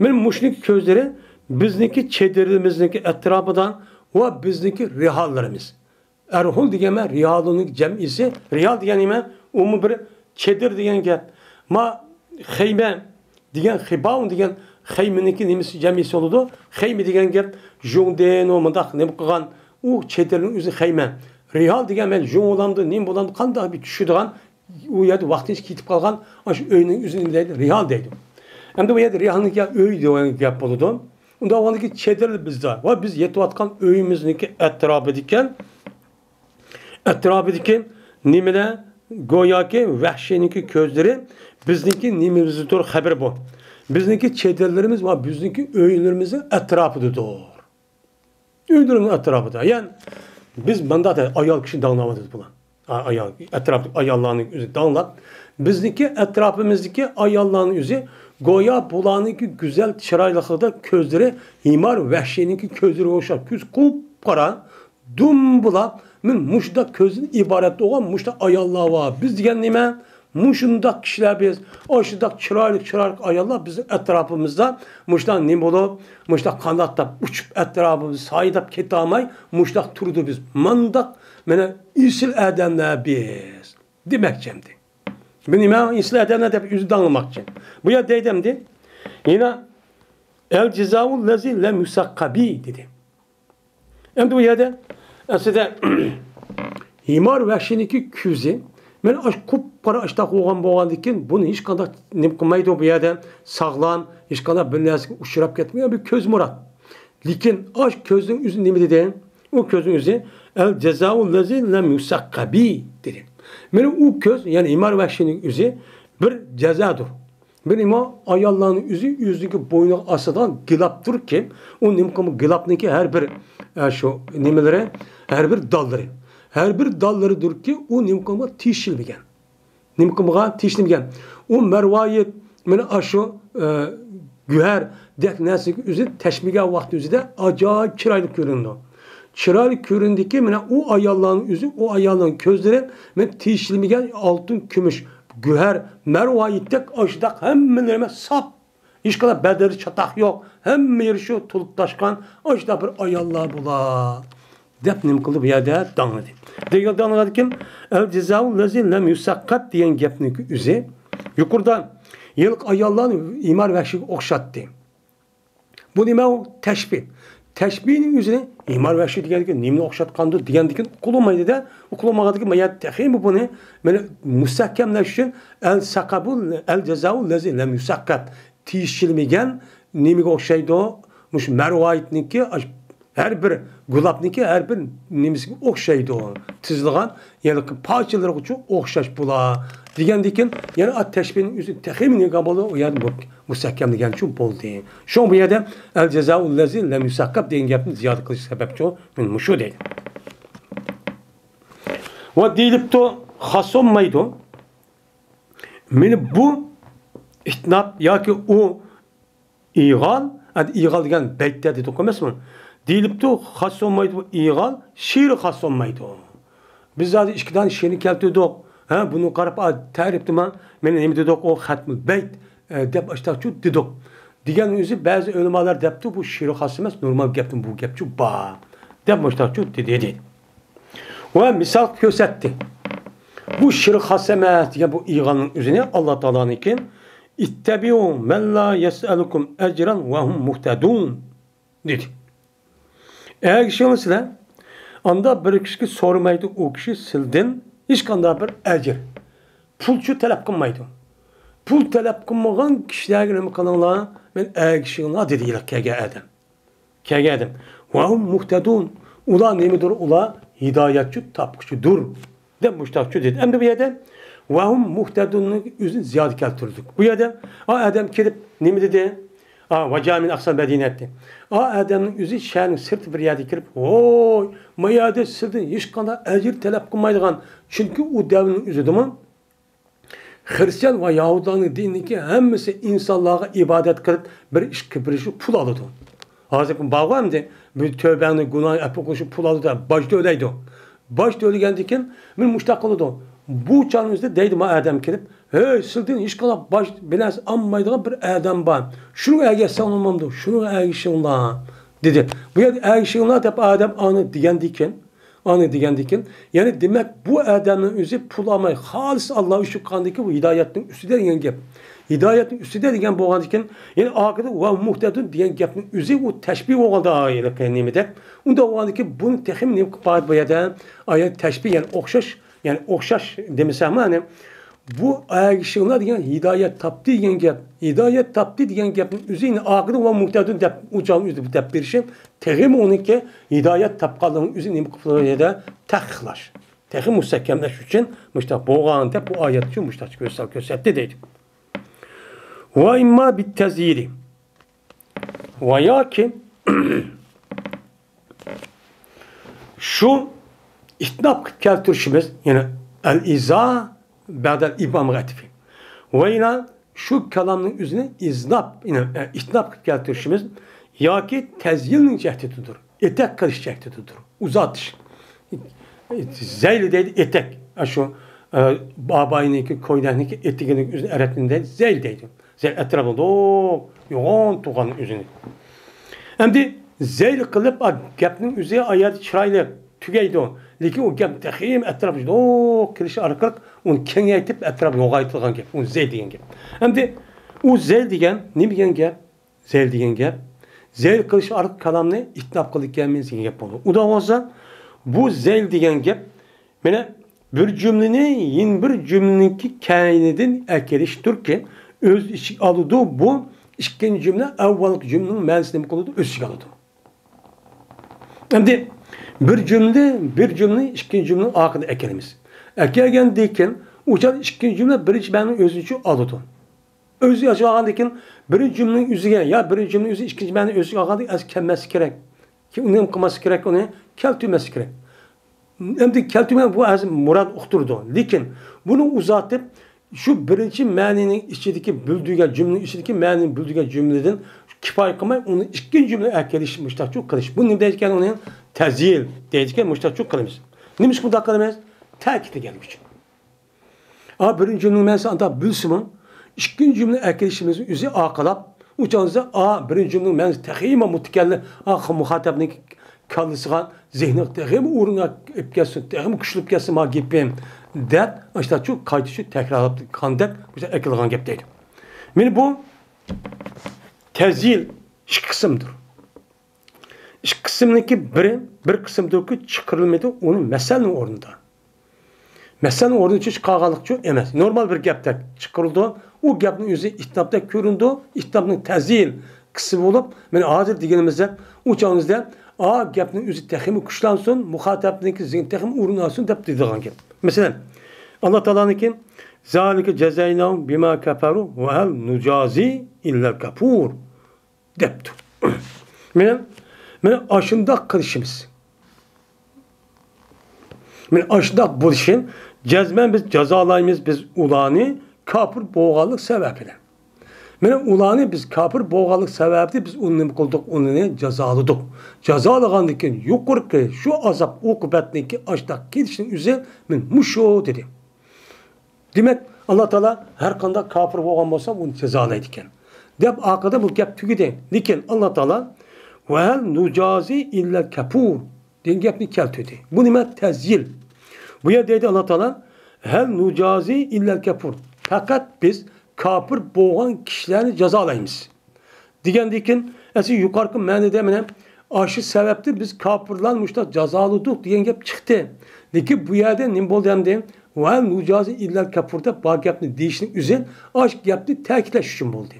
Benim muşnik közleri bizdeki çedirimizdeki etrafından ve bizdeki rihallarımız. Erhul diyeme rihalının cemisi. Rihal diyeme umu bir çedir diyen ki ma xeyme diyen xibaun diyen xeymeniki nimisi cemisi oldu. Xeyme diyen ki jungden o mandak ne bukan o çedirin üzü xeyme. Rihal diyen ben jung olamdı nim olamdı kandak bir düşüdüğün o yerde vaktiniz kitip kalgan aş öyünün üzerindeydi rihal deydi. Hem de bu yerde rihalnik ya öy diyen yap oldu. Unda oğandaki çedir bizde. Ve biz yetiyatkan öyümüzdeki etrafıdaki nimele goya ki vahşiniki közleri bizdeki nimimizdir haber bu. Bizdeki çedirlerimiz ve bizdeki öyünlerimizin etrafıdır. Öyünlerin etrafıdır. Yani biz bende ayal kişi dağılamadık buna. Ayal, etrafı ayallarının yüzü dağılat. Bizdeki etrafımızdaki ayalların yüzü goya bulanınki güzel çıraylıkta közleri himar vahşininki közleri oşar. Küz kupkara dumbula muşda közün ibaret olan muşda ayallar var. Biz diyen nime? Muşundak kişiler biz. Aşıdak çıraylık ayallar bizim etrafımızda muşda nim olup muşda kanatta uçup etrafımızı sayıdap ketamay muşda turdu biz. Mandak mene isil edemler biz. Demek cemdi. Benim isil edemler de yüzü dağılmak için. Bu ya deydemdi. Yine el cezavul lezi le musakkabi dedi. Hem de bu yerde aslında himar vahşiniki küzi men aş kup para aşta koğan boğan dikin bunu hiç kadar ne kılmaydı bu yerde sağlam hiç kadar bilmezsin uçurap ketmiyor bir köz murat. Lakin aş közün üzü ne dedi? O közün üzü el cezaul lezi lem yusakkabi dedi. Men o köz yani himar vahşiniki üzü bir cezadır. Benim o ayallarının yüzündeki boynu asadan gılaptır ki o nimkamı gılapniki her bir şu nimelere her bir dalları. Her bir dallarıdır ki o nimkamı tişilmegen. Nimkamı tişilmegen. O mervayet mene aşu güher dek nesik üzü teşmige vakti üzü de acayip çıraylık göründü. Çıraylık göründü mene o ayalların yüzü o ayalların közleri mene tişilmegen altın kümüş güher mervayettek aşıdak hemmelerime sap. Hiç kadar bedeli çatak yok. Hem yeri şu tulup taşkan aşıda bir ayallar bula. Depnim kıldı bir yerde dağıladı. Diyor dağıladı kim? El cezavu lezi lem yusakkat diyen gepni üzü. Yukarıdan yıllık ayallarını imar vahşi okşattı. Bu nime o teşbih. Teşbihin üzerine imar vahşi diyen ki nimle okşatkandı diyen dikin okulamaydı da okulamadı ki ya tehim bunu böyle müsahkemleşsin el sakabul el cezavu lezi lem yusakkat tişilmegen nimge okşaydı o muş mervayetniki her bir gulapniki her bir nimisi okşaydı o tızlıgan yani parçaları uçu okşaş bula diyen dikin yani at teşbihin üzerine tehimini kabalı o yani müsahkem diyen şu boldu. Şu bu yerde el cezaul lezi lem yusakkab diyen gapni ziyade kılıcı sebep çoğu müşu değil. Ve deyilip de hasonmaydı. Meni bu ihtinap ya ki o iğal iğal diyen beytte de dokunmaz mı? Deyilip de hasonmaydı bu iğal şiir hasonmaydı. Biz zaten işkiden şiirini keltiyorduk. Ha bunu karıp tariftim ha. Meni ne dedik o hatmul beyt dep açtak şu dedik. Diyen yüzü bazı ölümalar depti bu şiir hasımız normal geptim bu gepçu ba. Dep açtak şu dedi. Ve misal gösterdi. Bu şiir hasımet ya bu iğanın üzerine Allah Teala'nın ki İttebi'u men la yes'elukum ecran ve hum muhtedun dedi. Eğer kişi olursa anda bir kişi sormaydı o kişi sildin hiç kanda bir ecir. Pulçu talep kılmaydı. Pul talep kılmayan kişilerine mi kalanlar ben eğer kişi olursa dediler kege edem. Ve hum muhtedun. Ula neymidir? Ula hidayetçi tapkıcıdır. Demiştakçı dedi. Hem de bir yerde ve hum muhtedun'un üzün ziyade keltirdik. Bu yerde Adem kirip ne mi dedi? Ve camin aksal medinetti. Adem'in üzü şehrin sırtı bir yerde kirip oy mayade sırdın hiç kadar ecir talep kılmaydıgan. Çünkü o devrin üzü demin Hristiyan ve Yahudanın dinindeki hemmisi insanlığa ibadet kılıp bir iş kıbrışı pul alırdı. Hazreti bağlam de bir tövbeni günah yapıp pul alırdı. Başta öyleydi o. Başta öyle geldikken ben müştak olurdu. Bu çağınızda deydim Adem kirip hey sildin hiç kadar baş biraz anmaydığı bir Adem var. Şunu ergesen olmamdı. Şunu ergesen olma dedi. Bu yerde ergesen olma hep Adem anı diyen diken yani demek bu Adem'in üzü pulamayı halis Allah'ı şu kandaki bu hidayetin üstüde diyen gep. Hidayetin üstüde diyen boğan diken yani akıda ve muhtedun diyen gepin üzü o teşbih oldu ayet kelimede. Onda o andaki bunu tehmin kıpat bu yerde ayet teşbih yani okşaş demesem hani bu ayakışığına diyen hidayet taptı diyen gap. Hidayet taptı diyen gapın üzerine akıdı ve muhtedun dep uçağın üzerine dep bir şey. Tehim onunki hidayet tapkalığının üzerine mıkıfları da taklaş. Tehim müstekemleş için müştak boğağın dep bu ayet için müştak gösterdi deydi. Ve imma bit teziri. Ve ya ki şu İtnap keltürşümüz yani el-izah ba'del ibam gatifi. Ve yine şu kelamın üzerine iznap yani itnap keltürşümüz ya ki tezyilin cehdetidir. Etek karış cehdetidir. Uzatış. Zeyli değil etek. Şu babayınki koydanki etekinin üzerine eretinde zeyl deydi. Zeyl etrafında yoğun tuğanın üzerine. Hem de zeyl kılıp gapının üzerine ayet çırayla tügeydi o. Lakin o gap tehim etrafında kirişi arkalık onu kengaytip etrafı yoğaytılgan gap. Onu zeyl diyen gap. Hem de o zeyl diyen ne diyen gap? Zeyl diyen gap. Zeyl kılışı arka kalamını itnap kılık gelmeyiz diyen gap olur. O da olsa bu zeyl diyen gap bir cümlenin yeni bir cümleninki kainidin ekleştir ki öz içi alıdı bu ikinci cümle evvelik cümlenin mensini kılıdı öz içi alıdı. Hem de bir cümle ikinci cümlenin akıda ekelimiz. Ekelgen deyken uçan ikinci cümle birinci benim özücü alıdı. Özü açılan deyken bir cümlenin üzüge ya bir cümlenin üzü ikinci benim özü alıdı az kemmesi gerek. Ki onun kılması gerek onu keltürmesi gerek. Hem de keltürme bu az murad uqturdu. Lakin bunu uzatıp şu birinci ma'ninin içindeki böldüğü cümlenin içindeki ma'ninin böldüğü cümleden kifayet kılmay onu ikinci cümle ekleş müştakçuk kılış. Bu ne deyken onun tezil deyken müştakçuk kılmış. Neymiş bu da kılmaz? Takite gelmiş. Ama birinci cümlenin ma'nisi anda bülsümün ikinci cümle ekleşimizin üzeri akalap uçağınızda birinci cümlenin ma'nisi tehima mutkelle muhatabının kalısıgan zihni tehim uğruna epkesin, tehim kuşlup kesin ma gipim der, işte çok kaydışı tekrarlayıp kandet, bu sefer ekilgan gepteydi. Yani bu tezil iş kısımdır. İş kısımdaki bir kısımdır ki çıkarılmadı onun meselenin ornunda. Meselenin ornunda hiç kağalıkçı emez. Normal bir gepte çıkarıldı, o gepin yüzü itnapta göründü, itnapın tezil kısmı olup, yani hazır diyenimizde uçağınızda gapning üzü tehimi kuşlansın, muhatapniki zihni tehim uğrunasın dep dediğin gap. Mesela Allah Teala'nınki zalike cezaynahum bima kafaru ve hel nucazi illa kafur deptu. Men aşındak kılışımız. Men aşındak buluşun cezmen biz cezalayımız biz ulanı kafir boğalık sebebiyle. Ulanı biz kafir boğalık sebebi biz onu kıldık, onu cezaladık. Cezalagandaki yukarı şu azap ukubetindeki açtak gidişin üzerine muşo dedi. Demek Allah Teala her kanda kafir boğan olsa bunu cezalaydıkken. Dep akada bu gap tügüde. Lakin Allah Teala ve nucazi illa kafur den gapni keltüdü. Bu nimet tezyil. Bu ya dedi Allah Teala hel nucazi illa kafur. Fakat biz kafir boğan kişilerini cezalayımız. Digendikin esi yukarı manada menen aşı sebeptir biz kafirlanmışlar cezalıdık diyen gap çıktı. Lakin bu yerde nim bol demdi. Ve nucazi illa kafurda bağ gapni değişinin üzerine aşk gapni tekleş için oldu.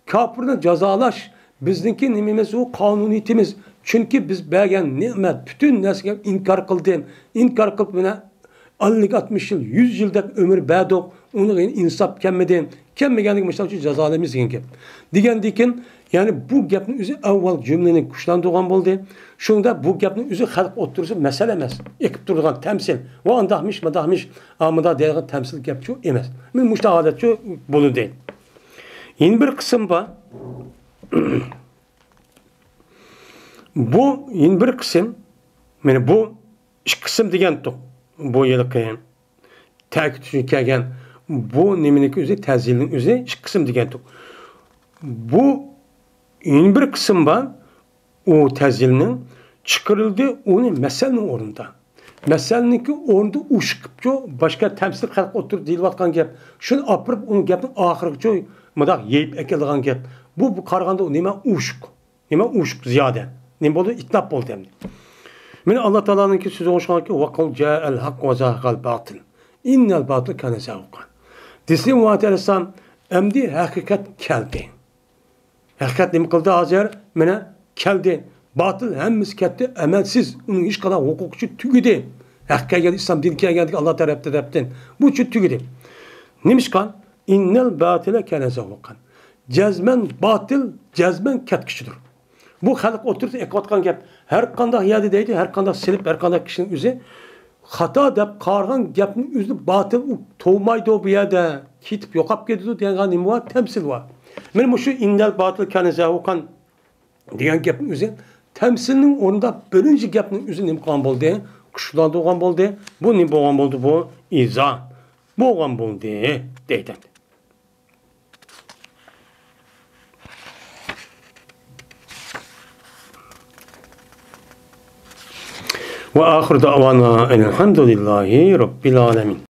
Kafirle cezalaş bizdeki nimimiz o kanuniyetimiz. Çünkü biz belgen nimet bütün nesli inkar kıldı. İnkar kılıp bana 50-60 yıl, 100 yılda ömür bədok, onu insaf kemmedi. Kemmegenlik mesela için cezalarımız gibi. Digendikin yani bu gapın üzü evvel cümlenin kuşlandığın oldu. Şunda bu gapın üzü halk oturursa mesele emez. Ekip durduğun temsil. O andahmış, madahmış, amada değerli temsil gap çok emez. Min müştahadat çok bunu değil. Yeni bir kısım var. Bu yeni bir kısım. Yani bu iş kısım diyen tok. Bu yıl kıyın. Takip düşünürken bu neminik üzeri tezilin üzeri iş kısım diyen tok. Bu yeni bir kısım var. O tezilinin çıkarıldığı onun meselenin orunda. Meseleninki orunda uşkıpçı başka temsil halk oturup değil vatkan gap. Şunu apırıp onun gapın ahırıkçı mıdak yiyip ekeldiğin gap. Bu karganda neme uşk. Neme uşk ziyade. Neme oldu? İtnap oldu hem de. Yani Allah Teala'nınki sözü hoşuna ki وَقَلْ جَاءَ الْحَقْ وَزَاهَقَ الْبَاطِلِ اِنَّ الْبَاطِلِ كَانَ زَهُقًا. Disi Muhammed Aleyhisselam emdi hakikat keldi. Hakikat nima qildi hozir? Mana keldi. Batıl hemmisi ketdi, emelsiz. Onun hiç kadar hukukçu tügüdü. Hakka geldi, İslam dini geldi, Allah tarafından. Bu için tügüdü. Nimişkan? İnnel batile kâne zahukan. Cezmen batıl, cezmen ketkişidir. Bu halk oturup ekvatkan gap. Her kandak yadi deydi, her kandak silip, her kandak kişinin yüzü. Hata dep qarğan gapning yüzü batıl to'maydi bu yerda. Ketib yo'qolib ketdi degan nima bor? Temsil bor. Mana shu innal batıl kâne zahukan degan gapning o'zi temsilning o'rnida birinchi gapning o'zi nima qilgan bo'ldi? Kuchlanib bo'lgan bo'ldi. Bu nima bo'lgan bo'ldi? Bu izoh bo'lgan bo'ldi deydi. Ve ahir davana elhamdülillahi rabbil alemin.